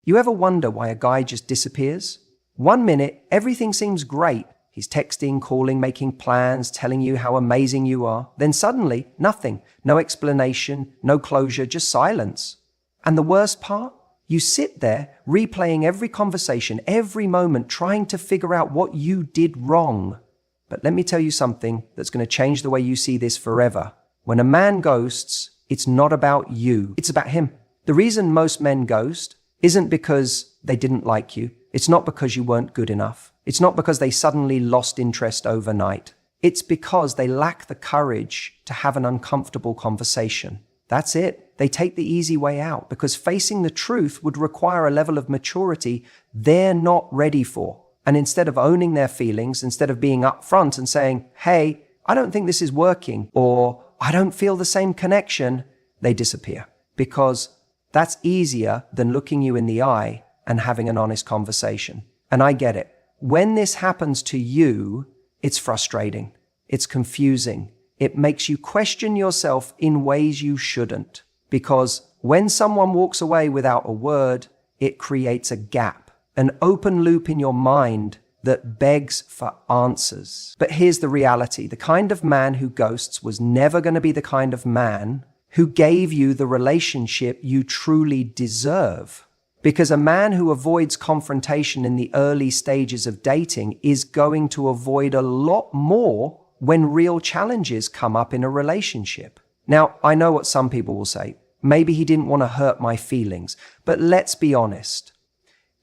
You ever wonder why a guy just disappears? 1 minute, everything seems great. He's texting, calling, making plans, telling you how amazing you are. Then suddenly, nothing. No explanation, no closure, just silence. And the worst part? You sit there, replaying every conversation, every moment, trying to figure out what you did wrong. But let me tell you something that's going to change the way you see this forever. When a man ghosts, it's not about you. It's about him. The reason most men ghost isn't because they didn't like you. It's not because you weren't good enough. It's not because they suddenly lost interest overnight. It's because they lack the courage to have an uncomfortable conversation. That's it. They take the easy way out because facing the truth would require a level of maturity they're not ready for. And instead of owning their feelings, instead of being upfront and saying, hey, I don't think this is working, or I don't feel the same connection, they disappear. Because that's easier than looking you in the eye and having an honest conversation. And I get it. When this happens to you, it's frustrating. It's confusing. It makes you question yourself in ways you shouldn't. Because when someone walks away without a word, it creates a gap, an open loop in your mind that begs for answers. But here's the reality. The kind of man who ghosts was never going to be the kind of man who gave you the relationship you truly deserve. Because a man who avoids confrontation in the early stages of dating is going to avoid a lot more when real challenges come up in a relationship. Now, I know what some people will say. Maybe he didn't want to hurt my feelings. But let's be honest.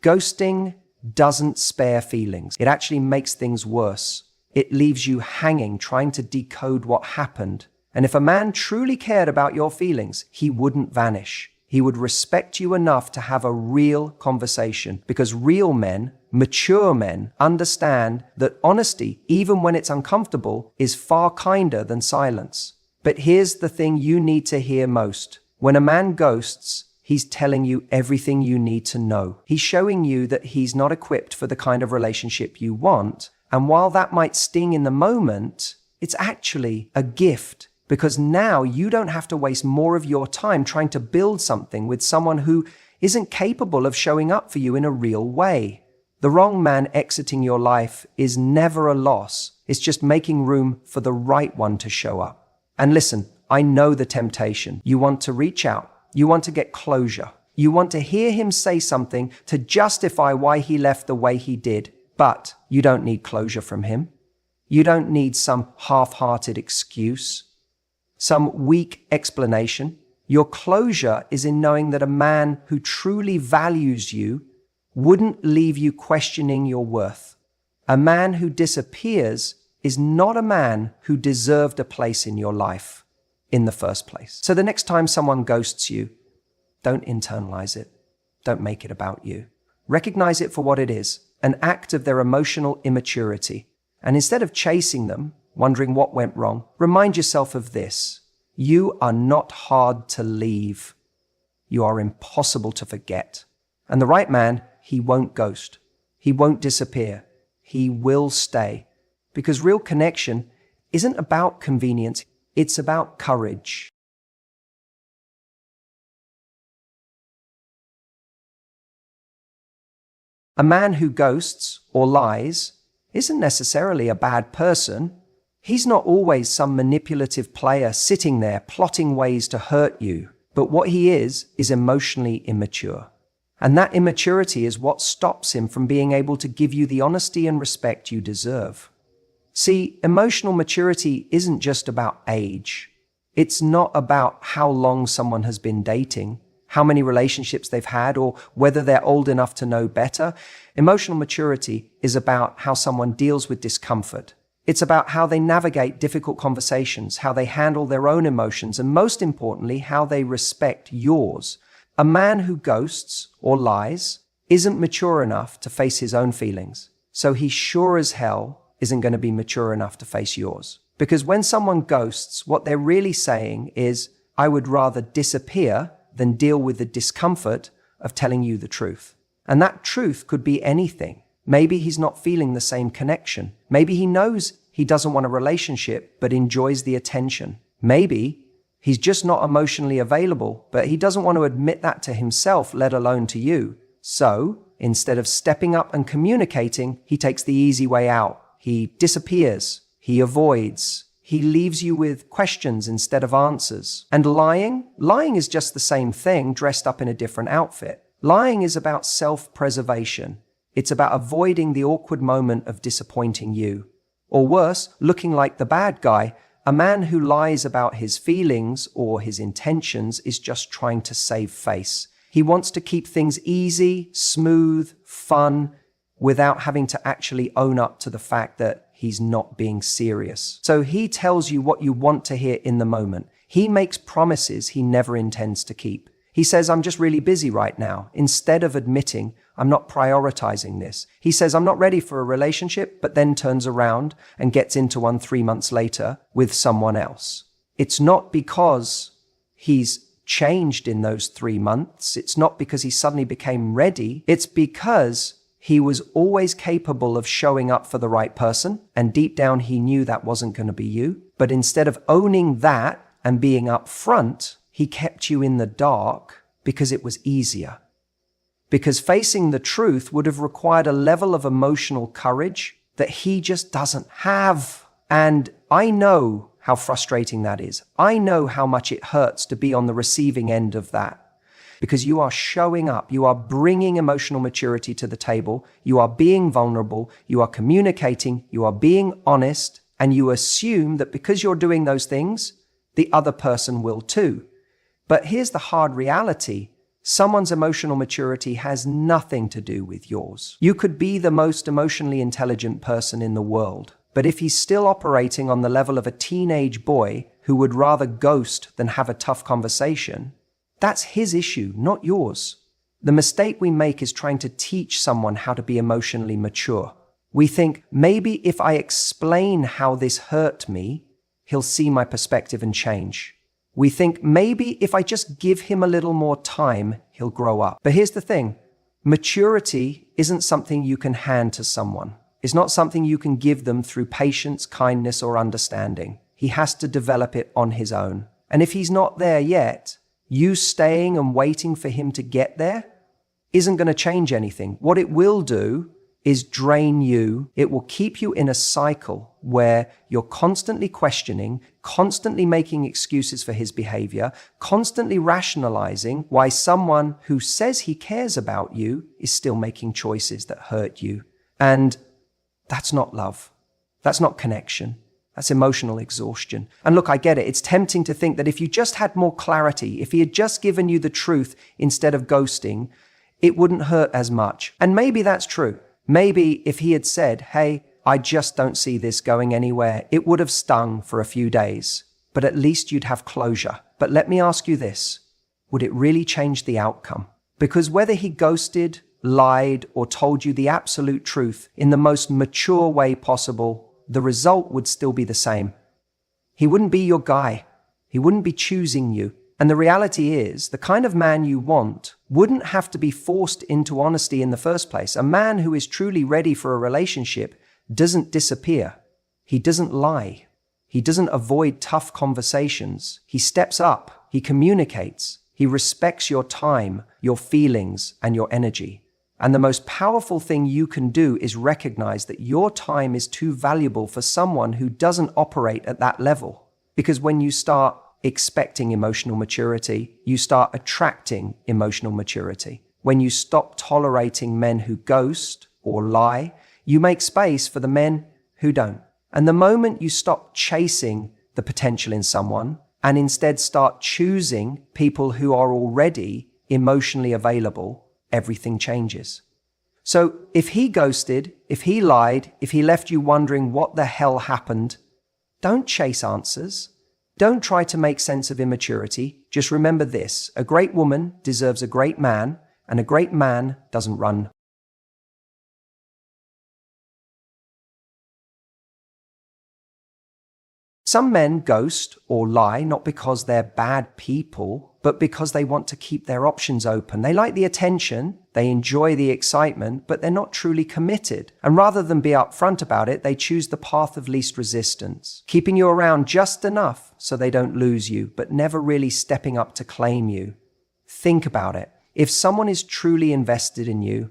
Ghosting doesn't spare feelings. It actually makes things worse. It leaves you hanging, trying to decode what happened. And if a man truly cared about your feelings, he wouldn't vanish. He would respect you enough to have a real conversation, because real men, mature men, understand that honesty, even when it's uncomfortable, is far kinder than silence. But here's the thing you need to hear most. When a man ghosts, he's telling you everything you need to know. He's showing you that he's not equipped for the kind of relationship you want. And while that might sting in the moment, it's actually a gift. Because now you don't have to waste more of your time trying to build something with someone who isn't capable of showing up for you in a real way. The wrong man exiting your life is never a loss. It's just making room for the right one to show up. And listen, I know the temptation. You want to reach out. You want to get closure. You want to hear him say something to justify why he left the way he did. But you don't need closure from him. You don't need some half-hearted excuse, some weak explanation. Your closure is in knowing that a man who truly values you wouldn't leave you questioning your worth. A man who disappears is not a man who deserved a place in your life in the first place. So the next time someone ghosts you, don't internalize it. Don't make it about you. Recognize it for what it is, an act of their emotional immaturity. And instead of chasing them, wondering what went wrong, remind yourself of this. You are not hard to leave. You are impossible to forget. And the right man, he won't ghost. He won't disappear. He will stay. Because real connection isn't about convenience. It's about courage. A man who ghosts or lies isn't necessarily a bad person. He's not always some manipulative player sitting there plotting ways to hurt you. But what he is emotionally immature. And that immaturity is what stops him from being able to give you the honesty and respect you deserve. See, emotional maturity isn't just about age. It's not about how long someone has been dating, how many relationships they've had, or whether they're old enough to know better. Emotional maturity is about how someone deals with discomfort. It's about how they navigate difficult conversations, how they handle their own emotions, and most importantly, how they respect yours. A man who ghosts or lies isn't mature enough to face his own feelings. So he sure as hell isn't going to be mature enough to face yours. Because when someone ghosts, what they're really saying is, I would rather disappear than deal with the discomfort of telling you the truth. And that truth could be anything. Maybe he's not feeling the same connection. Maybe he knows he doesn't want a relationship, but enjoys the attention. Maybe he's just not emotionally available, but he doesn't want to admit that to himself, let alone to you. So, instead of stepping up and communicating, he takes the easy way out. He disappears. He avoids. He leaves you with questions instead of answers. And lying is just the same thing dressed up in a different outfit. Lying is about self-preservation. It's about avoiding the awkward moment of disappointing you. Or worse, looking like the bad guy. A man who lies about his feelings or his intentions is just trying to save face. He wants to keep things easy, smooth, fun, without having to actually own up to the fact that he's not being serious. So he tells you what you want to hear in the moment. He makes promises he never intends to keep. He says, I'm just really busy right now, instead of admitting, I'm not prioritizing this. He says, I'm not ready for a relationship, but then turns around and gets into one 3 months later with someone else. It's not because he's changed in those 3 months. It's not because he suddenly became ready. It's because he was always capable of showing up for the right person, and deep down he knew that wasn't going to be you. But instead of owning that and being upfront, he kept you in the dark because it was easier. Because facing the truth would have required a level of emotional courage that he just doesn't have. And I know how frustrating that is. I know how much it hurts to be on the receiving end of that. Because you are showing up, you are bringing emotional maturity to the table, you are being vulnerable, you are communicating, you are being honest, and you assume that because you're doing those things, the other person will too. But here's the hard reality. Someone's emotional maturity has nothing to do with yours. You could be the most emotionally intelligent person in the world, but if he's still operating on the level of a teenage boy who would rather ghost than have a tough conversation, that's his issue, not yours. The mistake we make is trying to teach someone how to be emotionally mature. We think, maybe if I explain how this hurt me, he'll see my perspective and change. We think, maybe if I just give him a little more time, he'll grow up. But here's the thing. Maturity isn't something you can hand to someone. It's not something you can give them through patience, kindness, or understanding. He has to develop it on his own. And if he's not there yet, you staying and waiting for him to get there isn't going to change anything. What it will do is drain you. It will keep you in a cycle where you're constantly questioning, constantly making excuses for his behavior, constantly rationalizing why someone who says he cares about you is still making choices that hurt you. And that's not love. That's not connection. That's emotional exhaustion. And look, I get it. It's tempting to think that if you just had more clarity, if he had just given you the truth instead of ghosting, it wouldn't hurt as much. And maybe that's true. Maybe if he had said, hey, I just don't see this going anywhere, it would have stung for a few days, but at least you'd have closure. But let me ask you this. Would it really change the outcome? Because whether he ghosted, lied, or told you the absolute truth in the most mature way possible, the result would still be the same. He wouldn't be your guy. He wouldn't be choosing you. And the reality is, the kind of man you want wouldn't have to be forced into honesty in the first place. A man who is truly ready for a relationship doesn't disappear. He doesn't lie. He doesn't avoid tough conversations. He steps up. He communicates. He respects your time, your feelings, and your energy. And the most powerful thing you can do is recognize that your time is too valuable for someone who doesn't operate at that level. Because when you start expecting emotional maturity, you start attracting emotional maturity. When you stop tolerating men who ghost or lie, you make space for the men who don't. And the moment you stop chasing the potential in someone and instead start choosing people who are already emotionally available, everything changes. So if he ghosted, if he lied, if he left you wondering what the hell happened, don't chase answers. Don't try to make sense of immaturity. Just remember this: a great woman deserves a great man, and a great man doesn't run. Some men ghost or lie not because they're bad people, but because they want to keep their options open. They like the attention, they enjoy the excitement, but they're not truly committed. And rather than be upfront about it, they choose the path of least resistance, keeping you around just enough so they don't lose you, but never really stepping up to claim you. Think about it. If someone is truly invested in you,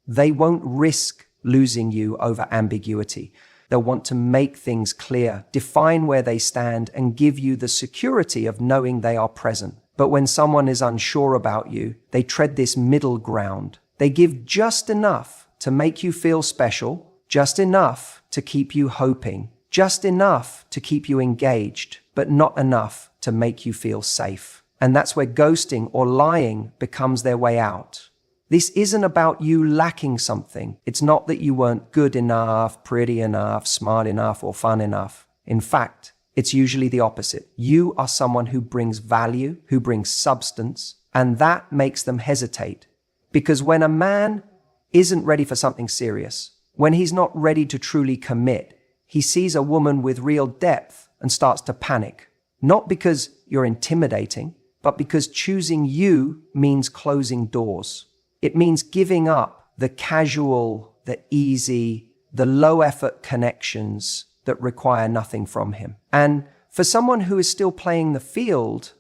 they won't risk losing you over ambiguity. They'll want to make things clear, define where they stand, and give you the security of knowing they are present. But when someone is unsure about you, they tread this middle ground. They give just enough to make you feel special, just enough to keep you hoping, just enough to keep you engaged, but not enough to make you feel safe. And that's where ghosting or lying becomes their way out. This isn't about you lacking something. It's not that you weren't good enough, pretty enough, smart enough, or fun enough. In fact, it's usually the opposite. You are someone who brings value, who brings substance, and that makes them hesitate. Because when a man isn't ready for something serious, when he's not ready to truly commit, he sees a woman with real depth and starts to panic. Not because you're intimidating, but because choosing you means closing doors. It means giving up the casual, the easy, the low-effort connections that require nothing from him. And for someone who is still playing the field,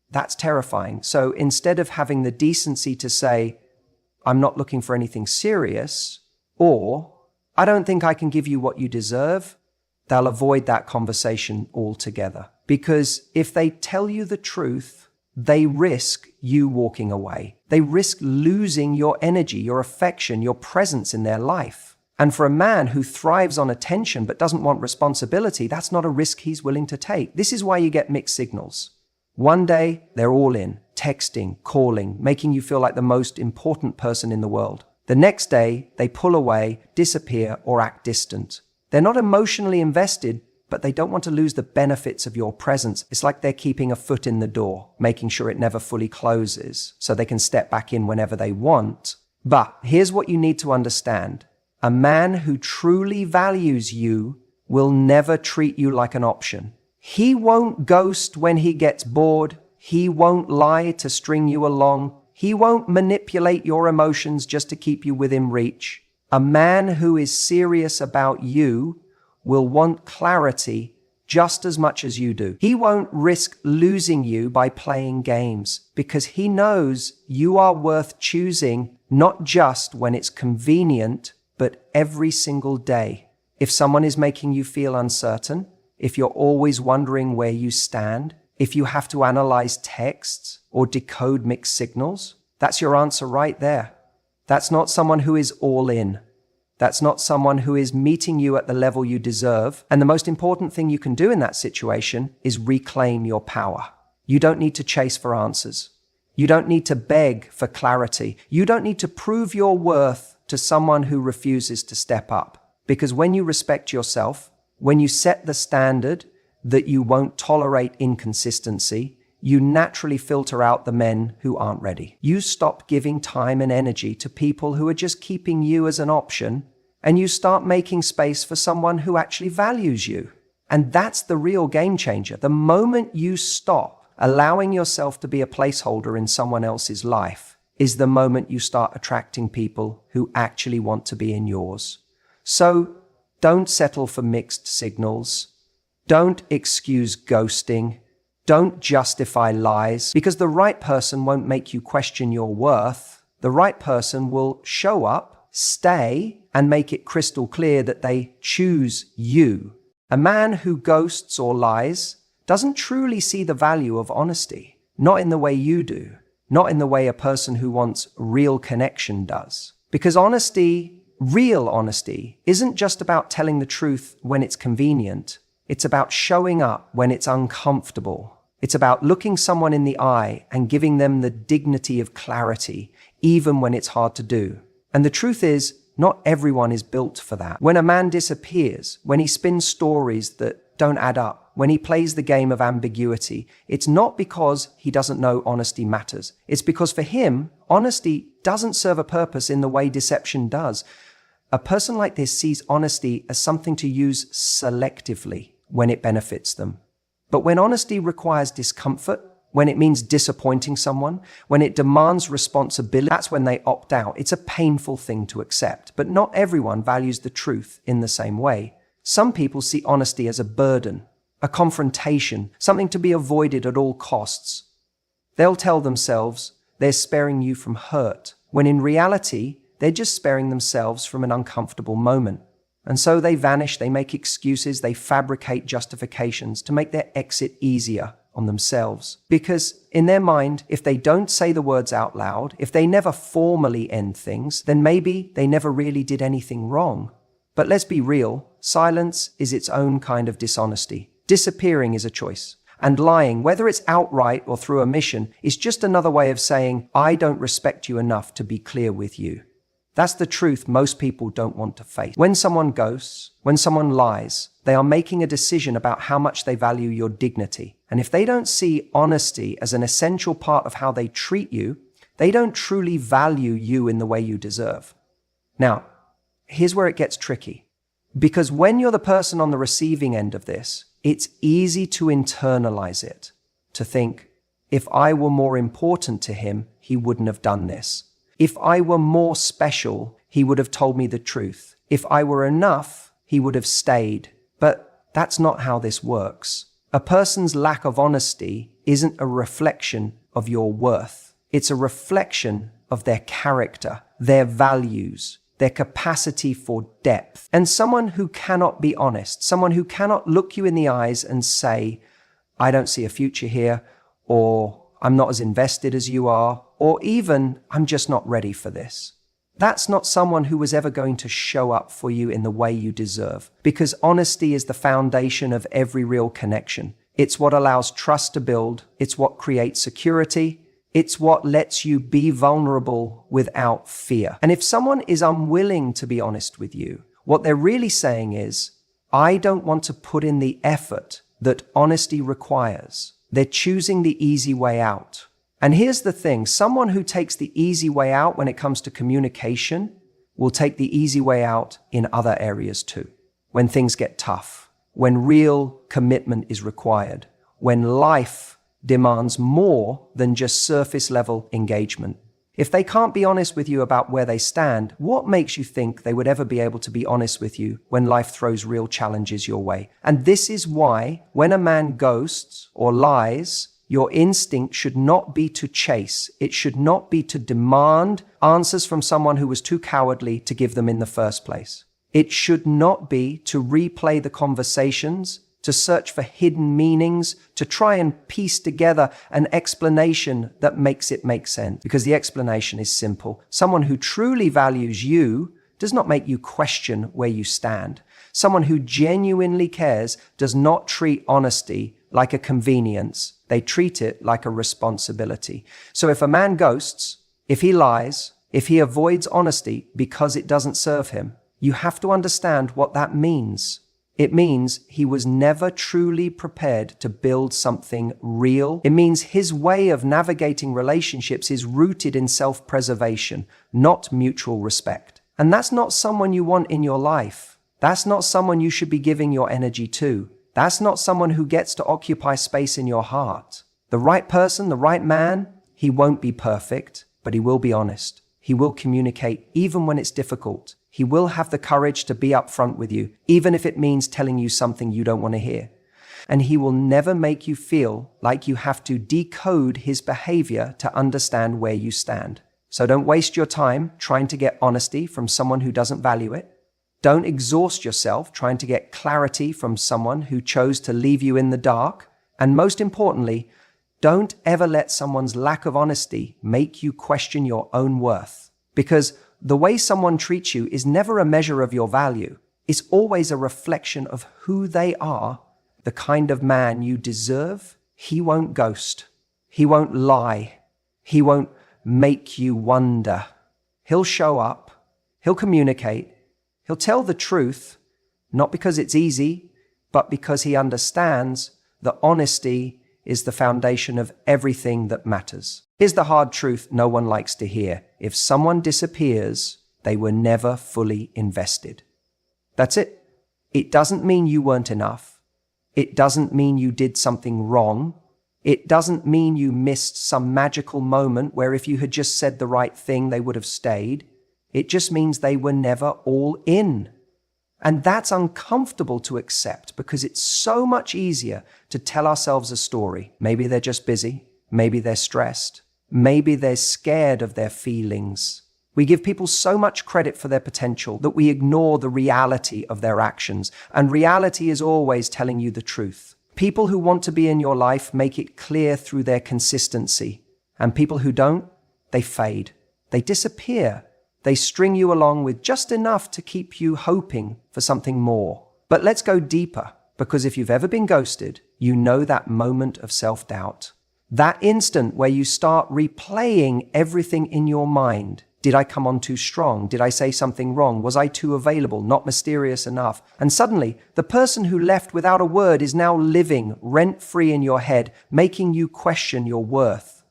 that's terrifying. So instead of having the decency to say, I'm not looking for anything serious, or I don't think I can give you what you deserve, they'll avoid that conversation altogether. Because if they tell you the truth, they risk you walking away. They risk losing your energy, your affection, your presence in their life. And for a man who thrives on attention but doesn't want responsibility, that's not a risk he's willing to take. This is why you get mixed signals. One day, they're all in, texting, calling, making you feel like the most important person in the world. The next day, they pull away, disappear, or act distant. They're not emotionally invested, but they don't want to lose the benefits of your presence. It's like they're keeping a foot in the door, making sure it never fully closes, so they can step back in whenever they want. But here's what you need to understand. A man who truly values you will never treat you like an option. He won't ghost when he gets bored. He won't lie to string you along. He won't manipulate your emotions just to keep you within reach. A man who is serious about you will want clarity just as much as you do. He won't risk losing you by playing games because he knows you are worth choosing not just when it's convenient, but every single day. If someone is making you feel uncertain, if you're always wondering where you stand, if you have to analyze texts or decode mixed signals, that's your answer right there. That's not someone who is all in. That's not someone who is meeting you at the level you deserve. And the most important thing you can do in that situation is reclaim your power. You don't need to chase for answers. You don't need to beg for clarity. You don't need to prove your worth to someone who refuses to step up. Because when you respect yourself, when you set the standard that you won't tolerate inconsistency, you naturally filter out the men who aren't ready. You stop giving time and energy to people who are just keeping you as an option, and you start making space for someone who actually values you. And that's the real game changer. The moment you stop allowing yourself to be a placeholder in someone else's life is the moment you start attracting people who actually want to be in yours. So don't settle for mixed signals. Don't excuse ghosting. Don't justify lies, because the right person won't make you question your worth. The right person will show up, stay, and make it crystal clear that they choose you. A man who ghosts or lies doesn't truly see the value of honesty, not in the way you do, not in the way a person who wants real connection does. Because honesty, real honesty, isn't just about telling the truth when it's convenient. It's about showing up when it's uncomfortable. It's about looking someone in the eye and giving them the dignity of clarity, even when it's hard to do. And the truth is, not everyone is built for that. When a man disappears, when he spins stories that don't add up, when he plays the game of ambiguity, it's not because he doesn't know honesty matters. It's because for him, honesty doesn't serve a purpose in the way deception does. A person like this sees honesty as something to use selectively when it benefits them. But when honesty requires discomfort, when it means disappointing someone, when it demands responsibility, that's when they opt out. It's a painful thing to accept, but not everyone values the truth in the same way. Some people see honesty as a burden, a confrontation, something to be avoided at all costs. They'll tell themselves, they're sparing you from hurt, when in reality, they're just sparing themselves from an uncomfortable moment. And so they vanish, they make excuses, they fabricate justifications to make their exit easier on themselves. Because in their mind, if they don't say the words out loud, if they never formally end things, then maybe they never really did anything wrong. But let's be real, silence is its own kind of dishonesty. Disappearing is a choice. And lying, whether it's outright or through omission, is just another way of saying, I don't respect you enough to be clear with you. That's the truth most people don't want to face. When someone ghosts, when someone lies, they are making a decision about how much they value your dignity. And if they don't see honesty as an essential part of how they treat you, they don't truly value you in the way you deserve. Now, here's where it gets tricky. Because when you're the person on the receiving end of this, it's easy to internalize it, to think, if I were more important to him, he wouldn't have done this. If I were more special, he would have told me the truth. If I were enough, he would have stayed. But that's not how this works. A person's lack of honesty isn't a reflection of your worth. It's a reflection of their character, their values, their capacity for depth. And someone who cannot be honest, someone who cannot look you in the eyes and say, I don't see a future here, or I'm not as invested as you are, or even, I'm just not ready for this. That's not someone who was ever going to show up for you in the way you deserve, because honesty is the foundation of every real connection. It's what allows trust to build. It's what creates security. It's what lets you be vulnerable without fear. And if someone is unwilling to be honest with you, what they're really saying is, I don't want to put in the effort that honesty requires. They're choosing the easy way out. And here's the thing, someone who takes the easy way out when it comes to communication will take the easy way out in other areas too. When things get tough, when real commitment is required, when life demands more than just surface level engagement. If they can't be honest with you about where they stand, what makes you think they would ever be able to be honest with you when life throws real challenges your way? And this is why when a man ghosts or lies, your instinct should not be to chase. It should not be to demand answers from someone who was too cowardly to give them in the first place. It should not be to replay the conversations, to search for hidden meanings, to try and piece together an explanation that makes it make sense. Because the explanation is simple. Someone who truly values you does not make you question where you stand. Someone who genuinely cares does not treat honesty like a convenience. They treat it like a responsibility. So if a man ghosts, if he lies, if he avoids honesty because it doesn't serve him, you have to understand what that means. It means he was never truly prepared to build something real. It means his way of navigating relationships is rooted in self-preservation, not mutual respect. And that's not someone you want in your life. That's not someone you should be giving your energy to. That's not someone who gets to occupy space in your heart. The right person, the right man, he won't be perfect, but he will be honest. He will communicate even when it's difficult. He will have the courage to be upfront with you, even if it means telling you something you don't want to hear. And he will never make you feel like you have to decode his behavior to understand where you stand. So don't waste your time trying to get honesty from someone who doesn't value it. Don't exhaust yourself trying to get clarity from someone who chose to leave you in the dark. And most importantly, don't ever let someone's lack of honesty make you question your own worth. Because the way someone treats you is never a measure of your value. It's always a reflection of who they are, the kind of man you deserve. He won't ghost. He won't lie. He won't make you wonder. He'll show up. He'll communicate. He'll tell the truth, not because it's easy, but because he understands that honesty is the foundation of everything that matters. Here's the hard truth no one likes to hear. If someone disappears, they were never fully invested. That's it. It doesn't mean you weren't enough. It doesn't mean you did something wrong. It doesn't mean you missed some magical moment where if you had just said the right thing, they would have stayed. It just means they were never all in. And that's uncomfortable to accept because it's so much easier to tell ourselves a story. Maybe they're just busy. Maybe they're stressed. Maybe they're scared of their feelings. We give people so much credit for their potential that we ignore the reality of their actions. And reality is always telling you the truth. People who want to be in your life make it clear through their consistency. And people who don't, they fade. They disappear. They string you along with just enough to keep you hoping for something more. But let's go deeper, because if you've ever been ghosted, you know that moment of self-doubt. That instant where you start replaying everything in your mind. Did I come on too strong? Did I say something wrong? Was I too available? Not mysterious enough? And suddenly, the person who left without a word is now living rent-free in your head, making you question your worth.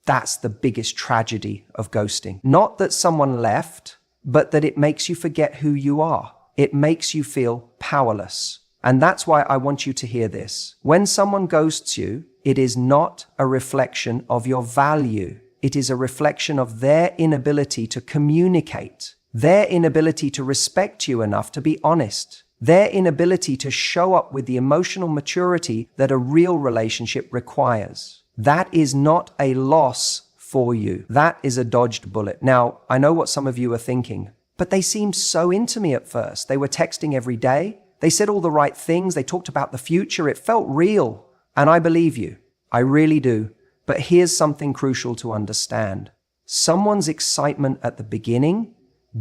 That's the biggest tragedy of ghosting. Not that someone left, but that it makes you forget who you are. It makes you feel powerless. And that's why I want you to hear this. When someone ghosts you, it is not a reflection of your value. It is a reflection of their inability to communicate, their inability to respect you enough to be honest, their inability to show up with the emotional maturity that a real relationship requires. That is not a loss for you. That is a dodged bullet. Now, I know what some of you are thinking, but they seemed so into me at first. They were texting every day. They said all the right things. They talked about the future. It felt real. And I believe you. I really do. But here's something crucial to understand. Someone's excitement at the beginning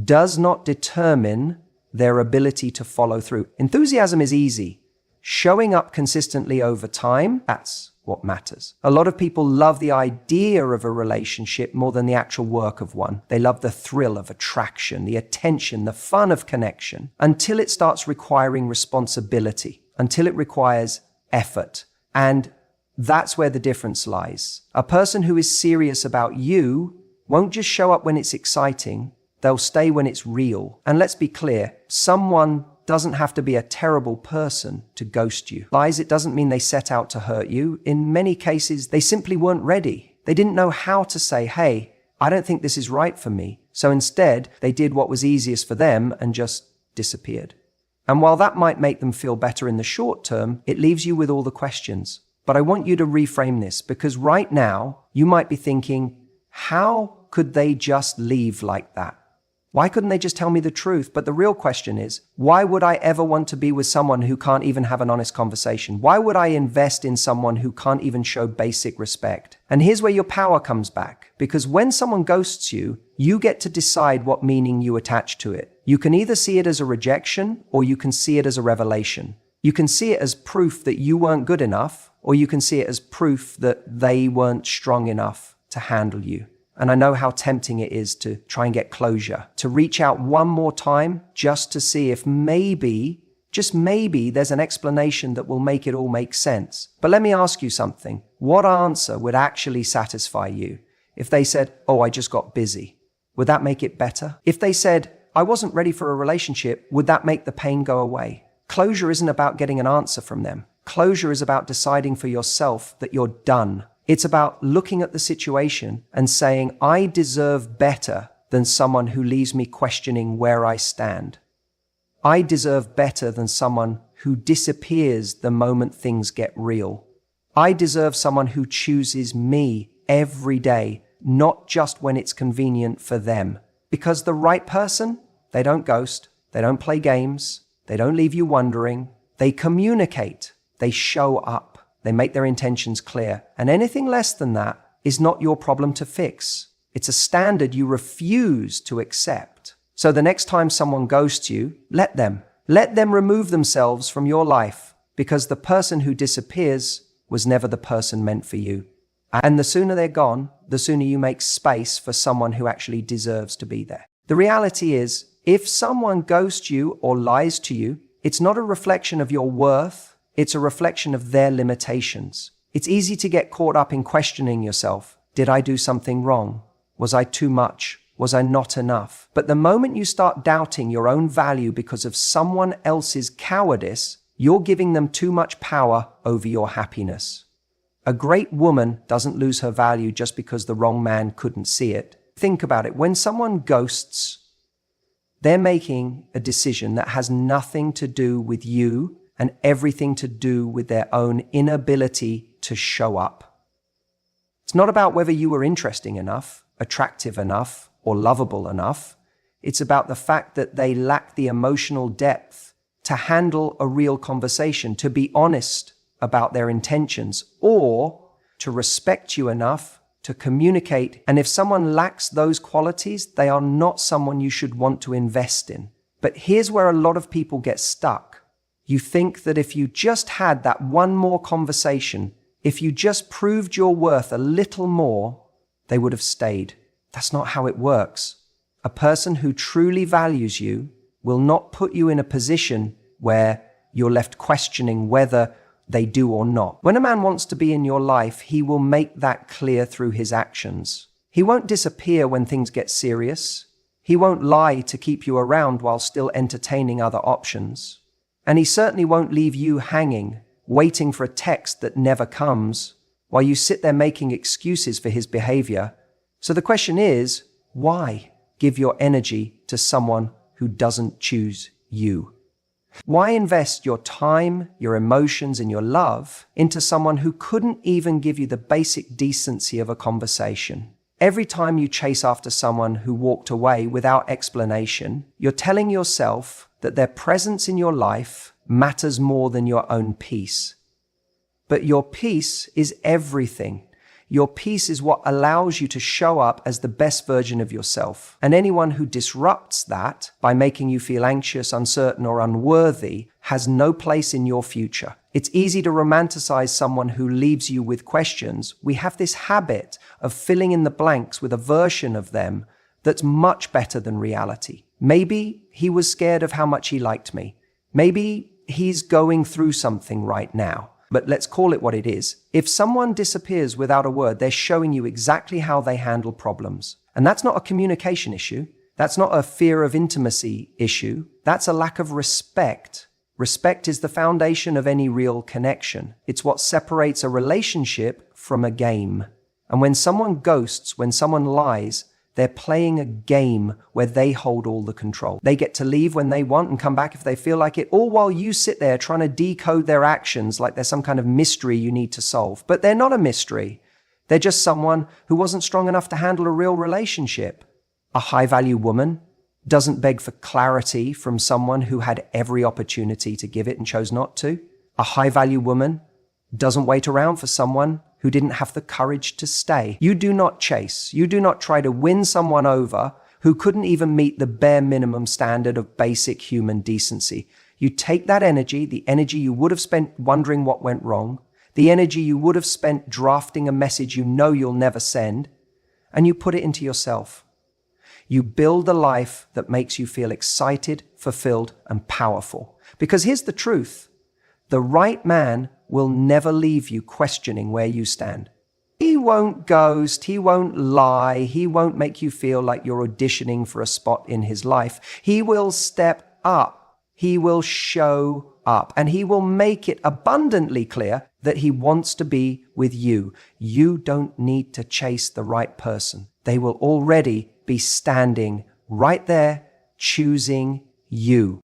does not determine their ability to follow through. Enthusiasm is easy. Showing up consistently over time, that's what matters. A lot of people love the idea of a relationship more than the actual work of one. They love the thrill of attraction, the attention, the fun of connection, until it starts requiring responsibility, until it requires effort. And that's where the difference lies. A person who is serious about you won't just show up when it's exciting. They'll stay when it's real. And let's be clear, someone doesn't have to be a terrible person to ghost you. Lies, it doesn't mean they set out to hurt you. In many cases, they simply weren't ready. They didn't know how to say, hey, I don't think this is right for me. So instead, they did what was easiest for them and just disappeared. And while that might make them feel better in the short term, it leaves you with all the questions. But I want you to reframe this, because right now you might be thinking, how could they just leave like that? Why couldn't they just tell me the truth? But the real question is, why would I ever want to be with someone who can't even have an honest conversation? Why would I invest in someone who can't even show basic respect? And here's where your power comes back, because when someone ghosts you, you get to decide what meaning you attach to it. You can either see it as a rejection or you can see it as a revelation. You can see it as proof that you weren't good enough, or you can see it as proof that they weren't strong enough to handle you. And I know how tempting it is to try and get closure, to reach out one more time just to see if maybe, just maybe, there's an explanation that will make it all make sense. But let me ask you something. What answer would actually satisfy you? If they said, oh, I just got busy, would that make it better? If they said, I wasn't ready for a relationship, would that make the pain go away? Closure isn't about getting an answer from them. Closure is about deciding for yourself that you're done. It's about looking at the situation and saying, I deserve better than someone who leaves me questioning where I stand. I deserve better than someone who disappears the moment things get real. I deserve someone who chooses me every day, not just when it's convenient for them. Because the right person, they don't ghost, they don't play games, they don't leave you wondering, they communicate. They show up. They make their intentions clear. And anything less than that is not your problem to fix. It's a standard you refuse to accept. So the next time someone ghosts you, let them. Let them remove themselves from your life, because the person who disappears was never the person meant for you. And the sooner they're gone, the sooner you make space for someone who actually deserves to be there. The reality is, if someone ghosts you or lies to you, it's not a reflection of your worth. It's a reflection of their limitations. It's easy to get caught up in questioning yourself. Did I do something wrong? Was I too much? Was I not enough? But the moment you start doubting your own value because of someone else's cowardice, you're giving them too much power over your happiness. A great woman doesn't lose her value just because the wrong man couldn't see it. Think about it. When someone ghosts, they're making a decision that has nothing to do with you and everything to do with their own inability to show up. It's not about whether you were interesting enough, attractive enough, or lovable enough. It's about the fact that they lack the emotional depth to handle a real conversation, to be honest about their intentions, or to respect you enough to communicate. And if someone lacks those qualities, they are not someone you should want to invest in. But here's where a lot of people get stuck. You think that if you just had that one more conversation, if you just proved your worth a little more, they would have stayed. That's not how it works. A person who truly values you will not put you in a position where you're left questioning whether they do or not. When a man wants to be in your life, he will make that clear through his actions. He won't disappear when things get serious. He won't lie to keep you around while still entertaining other options. And he certainly won't leave you hanging, waiting for a text that never comes, while you sit there making excuses for his behavior. So the question is, why give your energy to someone who doesn't choose you? Why invest your time, your emotions, and your love into someone who couldn't even give you the basic decency of a conversation? Every time you chase after someone who walked away without explanation, you're telling yourself that their presence in your life matters more than your own peace. But your peace is everything. Your peace is what allows you to show up as the best version of yourself. And anyone who disrupts that by making you feel anxious, uncertain, or unworthy has no place in your future. It's easy to romanticize someone who leaves you with questions. We have this habit of filling in the blanks with a version of them that's much better than reality. Maybe he was scared of how much he liked me. Maybe he's going through something right now. But let's call it what it is. If someone disappears without a word, they're showing you exactly how they handle problems. And that's not a communication issue. That's not a fear of intimacy issue. That's a lack of respect. Respect is the foundation of any real connection. It's what separates a relationship from a game. And when someone ghosts, when someone lies, they're playing a game where they hold all the control. They get to leave when they want and come back if they feel like it, all while you sit there trying to decode their actions like they're some kind of mystery you need to solve. But they're not a mystery. They're just someone who wasn't strong enough to handle a real relationship. A high-value woman doesn't beg for clarity from someone who had every opportunity to give it and chose not to. A high-value woman doesn't wait around for someone who didn't have the courage to stay. You do not chase. You do not try to win someone over who couldn't even meet the bare minimum standard of basic human decency. You take that energy, the energy you would have spent wondering what went wrong, the energy you would have spent drafting a message you know you'll never send, and you put it into yourself. You build a life that makes you feel excited, fulfilled, and powerful. Because here's the truth. The right man will never leave you questioning where you stand. He won't ghost, he won't lie, he won't make you feel like you're auditioning for a spot in his life. He will step up, he will show up, and he will make it abundantly clear that he wants to be with you. You don't need to chase the right person. They will already be standing right there, choosing you.